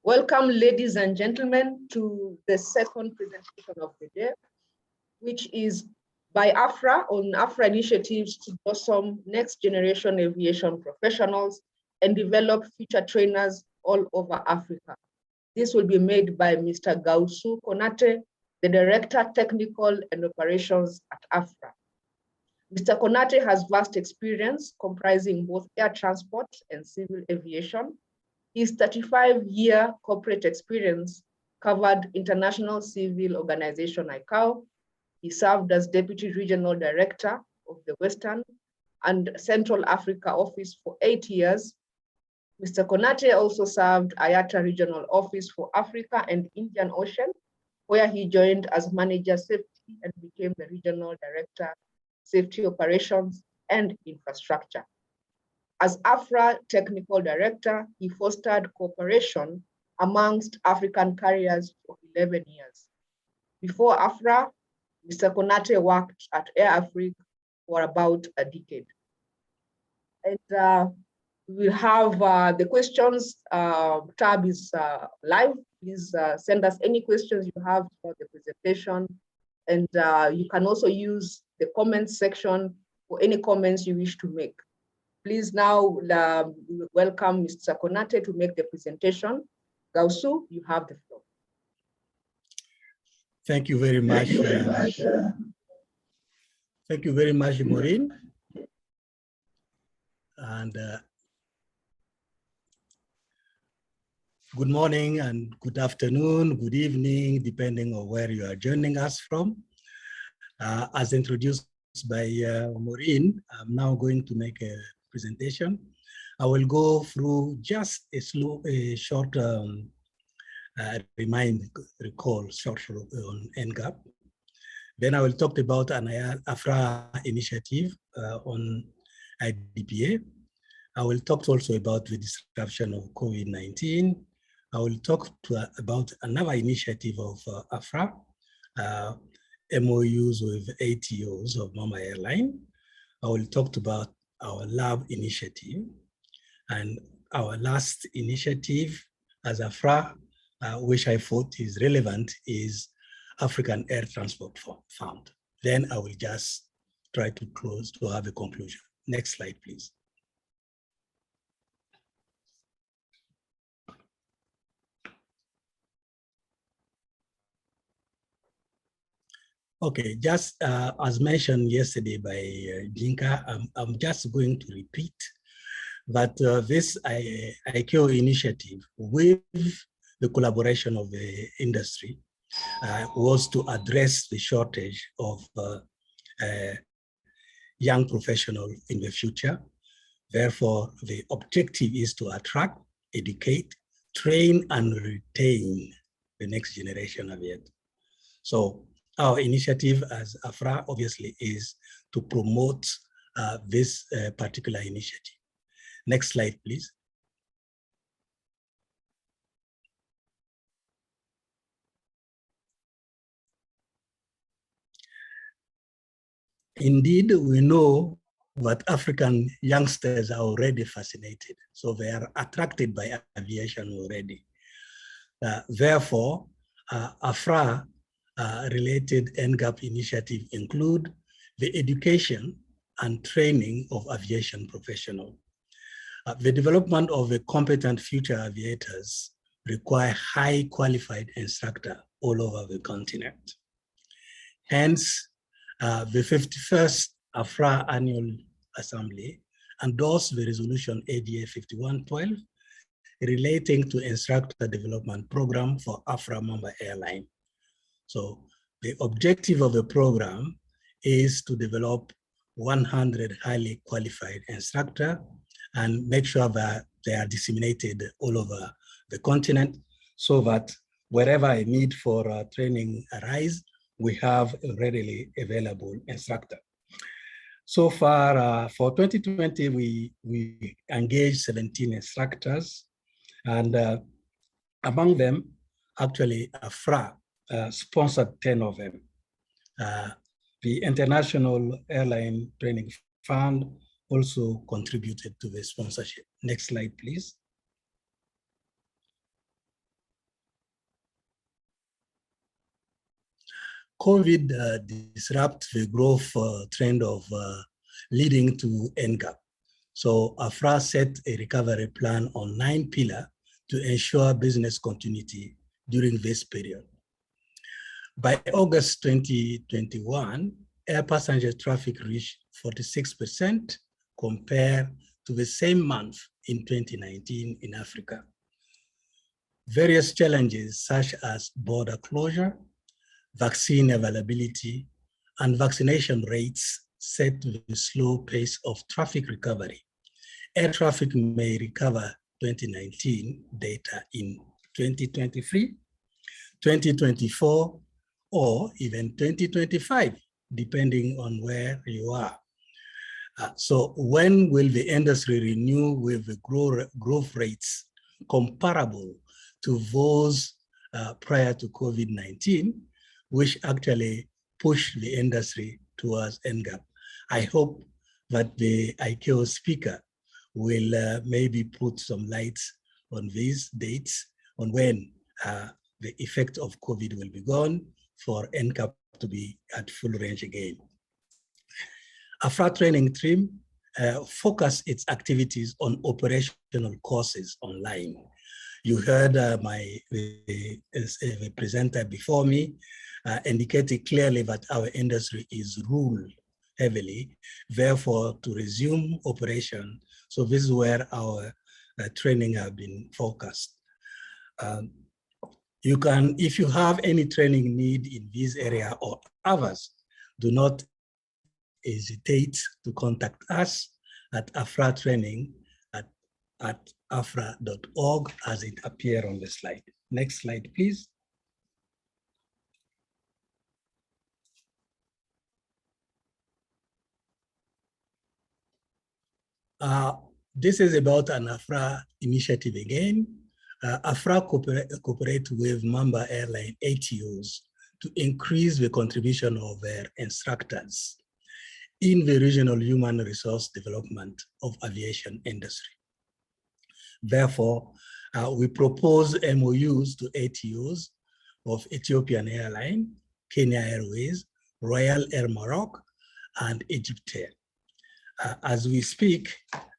Welcome, ladies and gentlemen, to the second presentation of the day, which is by AFRAA on AFRAA initiatives to blossom next generation aviation professionals and develop future trainers all over Africa. This will be made by Mr. Gausu Konate, the Director, Technical and Operations at AFRAA. Mr. Konate has vast experience comprising both air transport and civil aviation. His 35-year corporate experience covered International Civil Organization ICAO. He served as Deputy Regional Director of the Western and Central Africa Office for 8 years. Mr. Konate also served IATA Regional Office for Africa and Indian Ocean, where he joined as Manager Safety and became the Regional Director, Safety Operations and Infrastructure. As AFRAA Technical Director, he fostered cooperation amongst African carriers for 11 years. Before AFRAA, Mr. Konate worked at Air Africa for about a decade. And we have the questions tab is live. Please send us any questions you have for the presentation. And you can also use the comments section for any comments you wish to make. Please now welcome Mr. Konate to make the presentation. Gausu, you have the floor. Thank you very much. Thank you very much, Maureen. And good morning and good afternoon, good evening, depending on where you are joining us from. As introduced by Maureen, I'm now going to make a presentation. I will go through just a short recall on NGAP. Then I will talk about an AFRAA initiative on IDPA. I will talk also about the disruption of COVID-19. I will talk about another initiative of AFRAA, MOUs with ATOs of Mamba Airline. I will talk about our lab initiative, and our last initiative as AFRAA, which I thought is relevant, is African Air Transport Fund. Then I will just try to close to have a conclusion. Next slide, please. Okay, just as mentioned yesterday by Jinka, I'm just going to repeat that this IIQ initiative with the collaboration of the industry was to address the shortage of young professionals in the future. Therefore, the objective is to attract, educate, train, and retain the next generation of it. So our initiative as AFRAA obviously is to promote this particular initiative. Next slide, please. Indeed, we know that African youngsters are already fascinated, so they are attracted by aviation already. Therefore, AFRAA related NGAP initiative include the education and training of aviation professionals. The development of the competent future aviators require high qualified instructors all over the continent. Hence, the 51st AFRAA Annual Assembly endorsed the resolution ADA 5112 relating to instructor development program for AFRAA Mamba Airline. So the objective of the program is to develop 100 highly qualified instructors and make sure that they are disseminated all over the continent so that wherever a need for training arises, we have a readily available instructor. So far, for 2020, we engaged 17 instructors, and among them, actually, AFRAA sponsored 10 of them. The International Airline Training Fund also contributed to the sponsorship. Next slide, please. COVID disrupt the growth trend of leading to NCAP. So AFRAA set a recovery plan on 9 pillars to ensure business continuity during this period. By August 2021, air passenger traffic reached 46% compared to the same month in 2019 in Africa. Various challenges such as border closure, vaccine availability, and vaccination rates set the slow pace of traffic recovery. Air traffic may recover 2019 data in 2023, 2024, or even 2025, depending on where you are. So when will the industry renew with the growth rates comparable to those prior to COVID-19, which actually push the industry towards NCAP? I hope that the IIQ speaker will maybe put some lights on these dates, on when the effect of COVID will be gone for NCAP to be at full range again. AFRAA training team focus its activities on operational courses online. You heard the presenter before me indicated clearly that our industry is ruled heavily, therefore to resume operation. So this is where our training have been focused. You can, if you have any training need in this area or others, do not hesitate to contact us at AFRAA training at afraa.org as it appears on the slide. Next slide, please. This is about an AFRAA initiative again. AFRAA cooperate with Mamba Airline ATOs to increase the contribution of their instructors in the regional human resource development of aviation industry. Therefore, we propose MOUs to ATOs of Ethiopian Airline, Kenya Airways, Royal Air Maroc, and Egyptair. As we speak,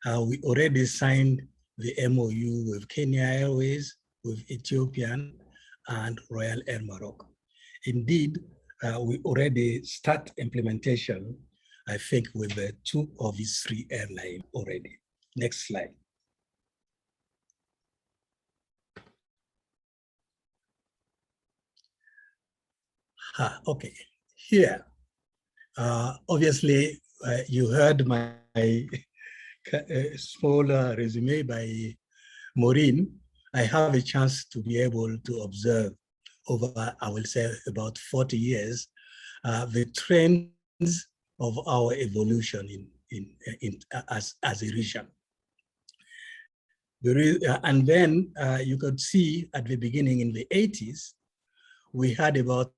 we already signed the MOU with Kenya Airways, with Ethiopian, and Royal Air Maroc. Indeed, we already start implementation, I think, with the 2 of these 3 airlines already. Next slide. Okay, here, obviously, you heard my small resume by Maureen. I have a chance to be able to observe over, I will say, about 40 years, the trends of our evolution as a region. And then you could see at the beginning in the 80s, we had about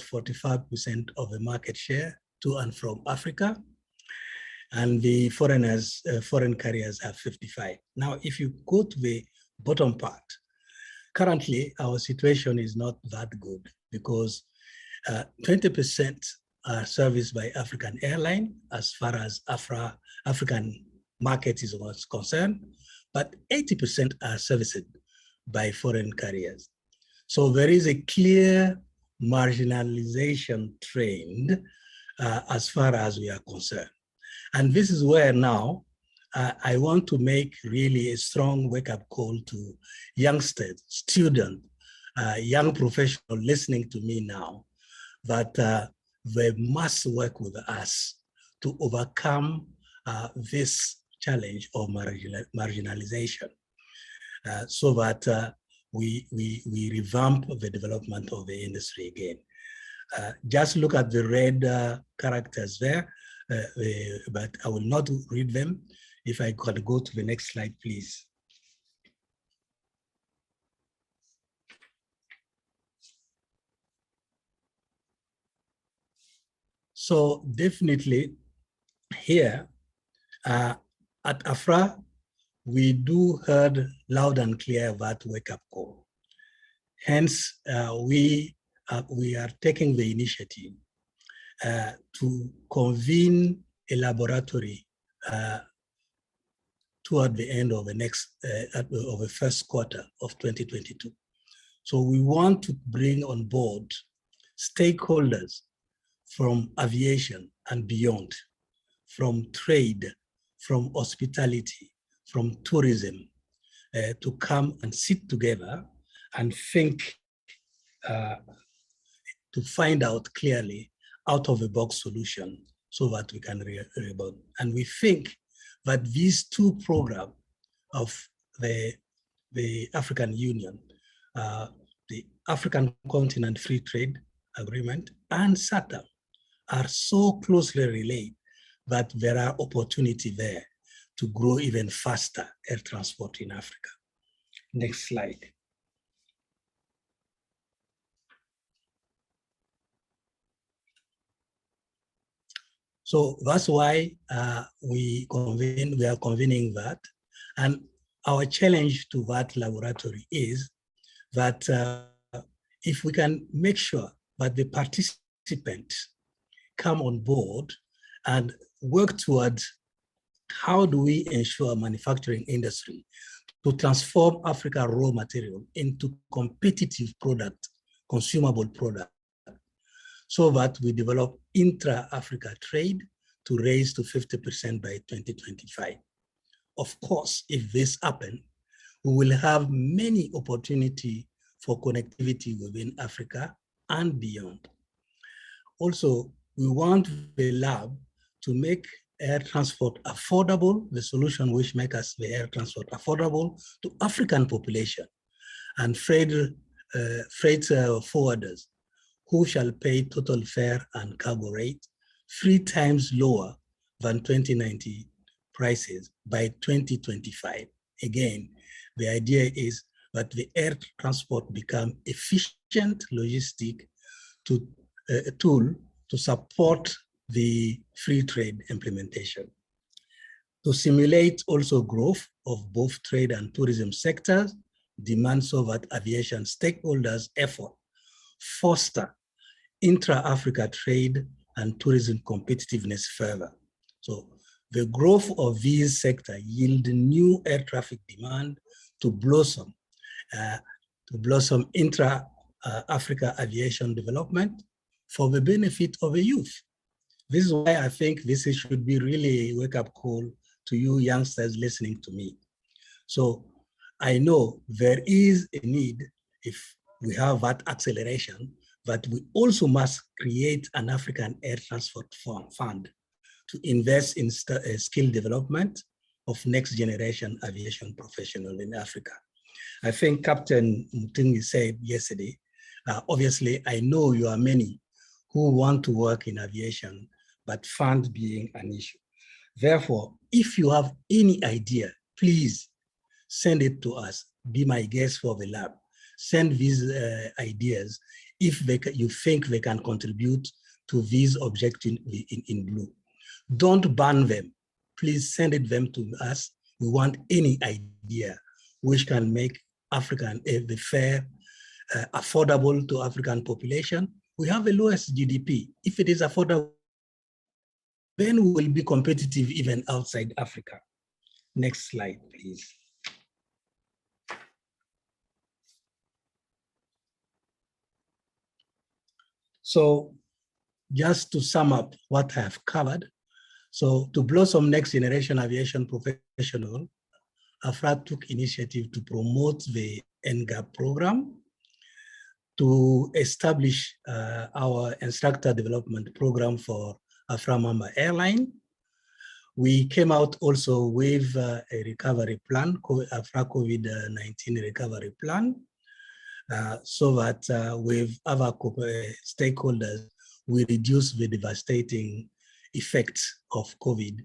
45% of the market share to and from Africa, and the foreign carriers have 55. Now, if you go to the bottom part, currently our situation is not that good because 20% are serviced by African Airline as far as African market is concerned, but 80% are serviced by foreign carriers. So there is a clear marginalization trend as far as we are concerned. And this is where now I want to make really a strong wake-up call to youngsters, students, young professionals listening to me now, that they must work with us to overcome this challenge of marginalization so that we revamp the development of the industry again. Just look at the red characters there, but I will not read them. If I could go to the next slide, please. So definitely here at AFRAA, we do heard loud and clear that wake-up call. Hence, we we are taking the initiative to convene a laboratory toward the end of the of the first quarter of 2022. So we want to bring on board stakeholders from aviation and beyond, from trade, from hospitality, from tourism, to come and sit together and think, to find out clearly out of the box solution so that we can rebound. And we think that these two programs of the African Union, the African Continent Free Trade Agreement and SATA are so closely related that there are opportunities there to grow even faster air transport in Africa. Next slide. So that's why we are convening that. And our challenge to that laboratory is that if we can make sure that the participants come on board and work towards how do we ensure manufacturing industry to transform Africa raw material into competitive product, consumable product, so that we develop intra-Africa trade to raise to 50% by 2025. Of course, if this happens, we will have many opportunities for connectivity within Africa and beyond. Also, we want the lab to make air transport affordable, the solution which makes us the air transport affordable to African population and freight forwarders who shall pay total fare and cargo rate 3 times lower than 2019 prices by 2025. Again, the idea is that the air transport become efficient logistic tool to support the free trade implementation. To simulate also growth of both trade and tourism sectors, demand so that aviation stakeholders' effort foster intra-Africa trade and tourism competitiveness further. So the growth of these sectors yield new air traffic demand to blossom intra-Africa aviation development for the benefit of the youth. This is why I think this should be really a wake-up call to you youngsters listening to me. So I know there is a need, if we have that acceleration, that we also must create an African air transport fund to invest in skill development of next generation aviation professionals in Africa. I think Captain Mutungi said yesterday, obviously I know you are many who want to work in aviation, but fund being an issue. Therefore, if you have any idea, please send it to us. Be my guest for the lab. Send these ideas if you think they can contribute to these objectives in blue. Don't ban them. Please send them to us. We want any idea which can make African the fare affordable to African population. We have the lowest GDP. If it is affordable, then we will be competitive even outside Africa. Next slide, please. So just to sum up what I have covered, so to blossom next generation aviation professional, AFRAA took initiative to promote the NGAP program, to establish our instructor development program for AFRAA Mamba Airline. We came out also with a recovery plan, AFRAA COVID-19 recovery plan, so that with other stakeholders, we reduce the devastating effects of COVID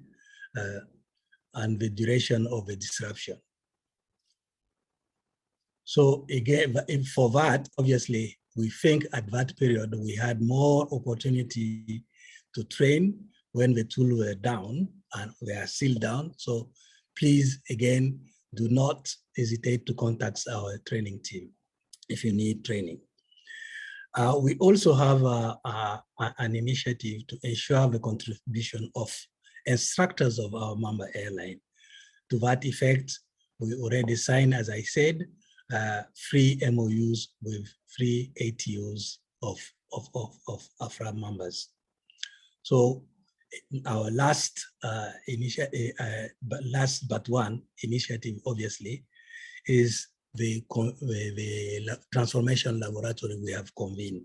and the duration of the disruption. So again, for that, obviously, we think at that period, we had more opportunity to train when the tools were down, and they are still down. So please, again, do not hesitate to contact our training team if you need training. We also have an initiative to ensure the contribution of instructors of our Mamba Airline. To that effect, we already signed, as I said, free MOUs with free ATOs of AFRAA members. So our last but one initiative, obviously, is the transformation laboratory we have convened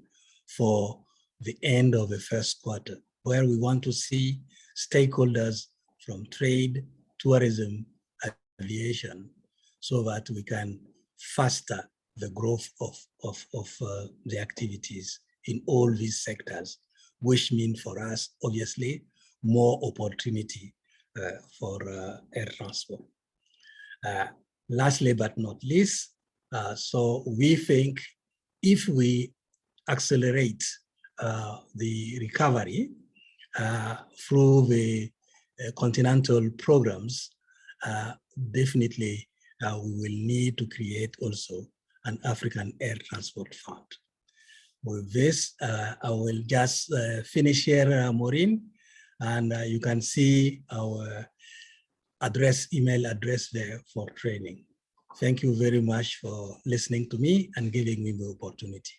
for the end of the first quarter, where we want to see stakeholders from trade, tourism, aviation, so that we can foster the growth of the activities in all these sectors, which mean for us, obviously, more opportunity for air transport. Lastly, but not least, so we think if we accelerate the recovery through the continental programs, definitely we will need to create also an African Air Transport Fund. With this, I will just finish here, Maureen, and you can see our email address there for training. Thank you very much for listening to me and giving me the opportunity.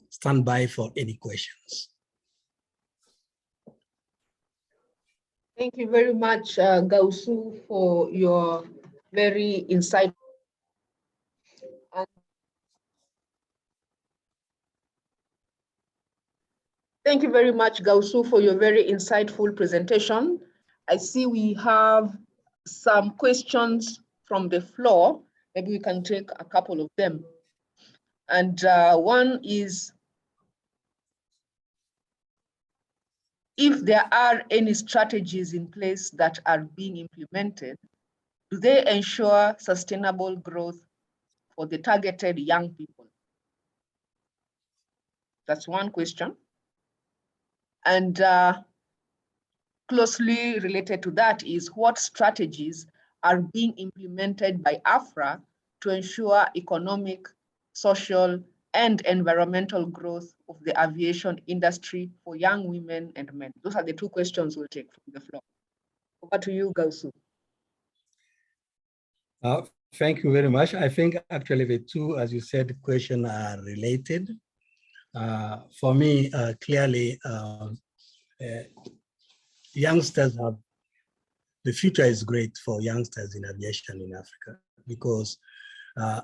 Stand by for any questions. Thank you very much, Gausu, for your very insightful. Thank you very much, Gausu, for your very insightful presentation. I see we have some questions from the floor. Maybe we can take a couple of them. And one is, if there are any strategies in place that are being implemented, do they ensure sustainable growth for the targeted young people? That's one question. And closely related to that is, what strategies are being implemented by AFRAA to ensure economic, social, and environmental growth of the aviation industry for young women and men? Those are the two questions we'll take from the floor. Over to you, Gausu. Thank you very much. I think actually the two, as you said, questions are related. For me, clearly, youngsters have, the future is great for youngsters in aviation in Africa, because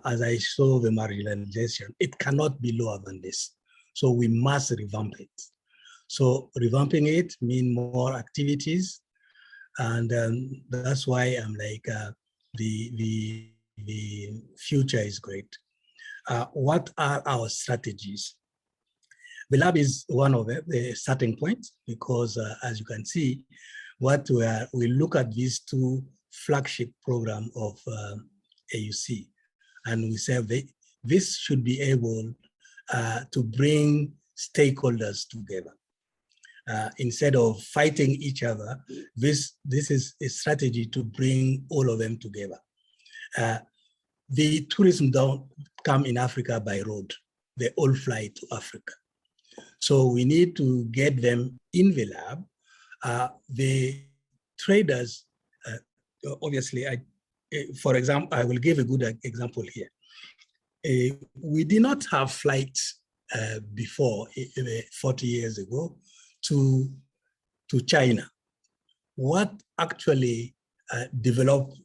as I saw the marginalization, it cannot be lower than this. So we must revamp it. So revamping it means more activities. And that's why I'm like, the future is great. What are our strategies? The lab is one of the starting points, because as you can see, we look at these two flagship programs of AUC, and we say this should be able to bring stakeholders together. Instead of fighting each other, this is a strategy to bring all of them together. The tourism don't come in Africa by road. They all fly to Africa. So we need to get them in the lab. The traders, obviously, for example, I will give a good example here. We did not have flights before, 40 years ago, to China. What actually developed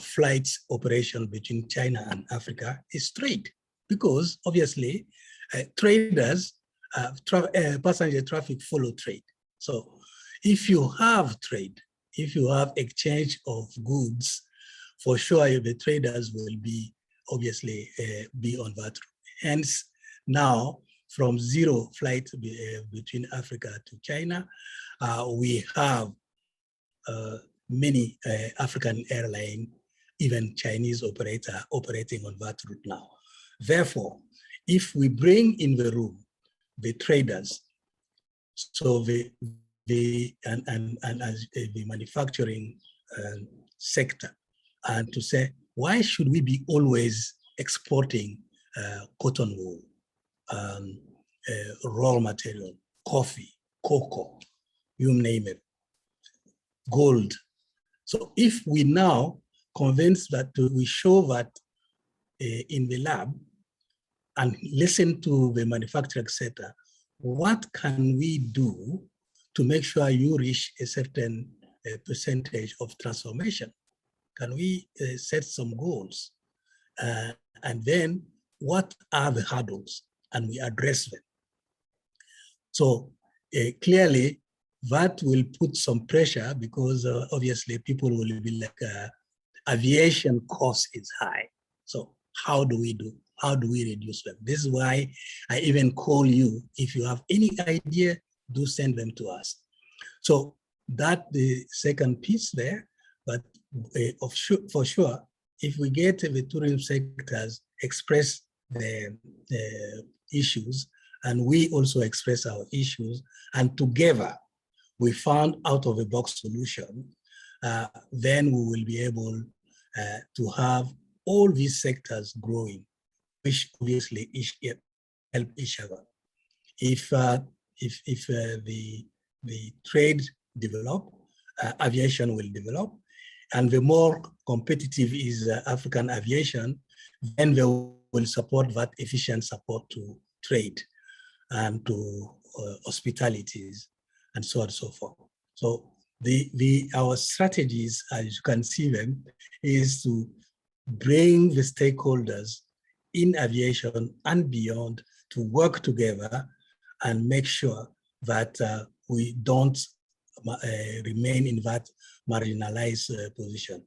flights operation between China and Africa is trade, because obviously traders, passenger traffic follow trade. So if you have trade, if you have exchange of goods, for sure the traders will be obviously be on that route. Hence now, from zero flight between Africa to China, we have many African airline, even Chinese operator operating on that route now. Therefore, if we bring in the room the traders, so the manufacturing sector, and to say, why should we be always exporting cotton wool? raw material, coffee, cocoa, you name it, gold. So if we now convince that we show that in the lab and listen to the manufacturing sector, what can we do to make sure you reach a certain percentage of transformation? Can we set some goals? And then what are the hurdles? And we address them. So clearly that will put some pressure because obviously people will be like, aviation cost is high. So how do we reduce them? This is why I even call you. If you have any idea, do send them to us. So that the second piece there, but for sure, if we get the tourism sectors express the issues and we also express our issues, and together we found out of the box solution, then we will be able to have all these sectors growing, which obviously help each other. If the trade develop, aviation will develop, and the more competitive is African aviation, then they will support that efficient support to trade and to hospitalities and so on and so forth. So our strategies, as you can see them, is to bring the stakeholders in aviation and beyond to work together and make sure that we don't remain in that marginalized position.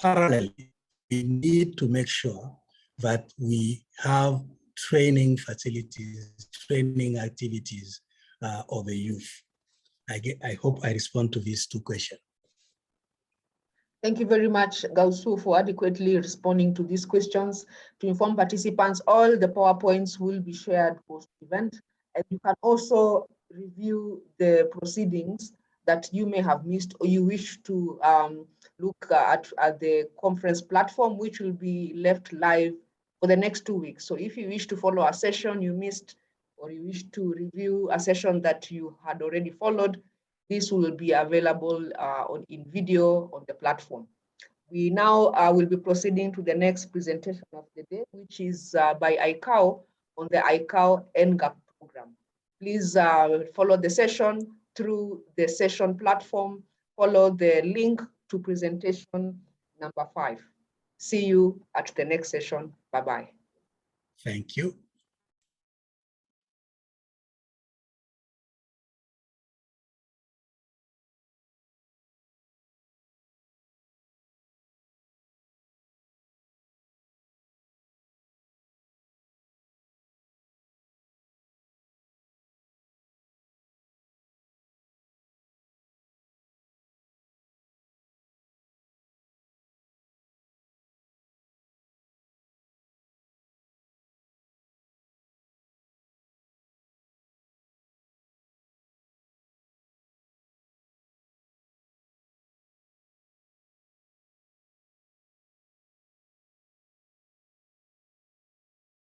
Parallelly, we need to make sure that we have training facilities, training activities of the youth. I hope I respond to these two questions. Thank you very much, Gausu, for adequately responding to these questions. To inform participants, all the PowerPoints will be shared post-event, and you can also review the proceedings that you may have missed or you wish to look at the conference platform, which will be left live for the next 2 weeks. So if you wish to follow a session you missed, or you wish to review a session that you had already followed, this will be available in video on the platform. We now will be proceeding to the next presentation of the day, which is by IIQ on the IIQ NGAP program. Please follow the session through the session platform. Follow the link to presentation number 5. See you at the next session. Bye-bye. Thank you.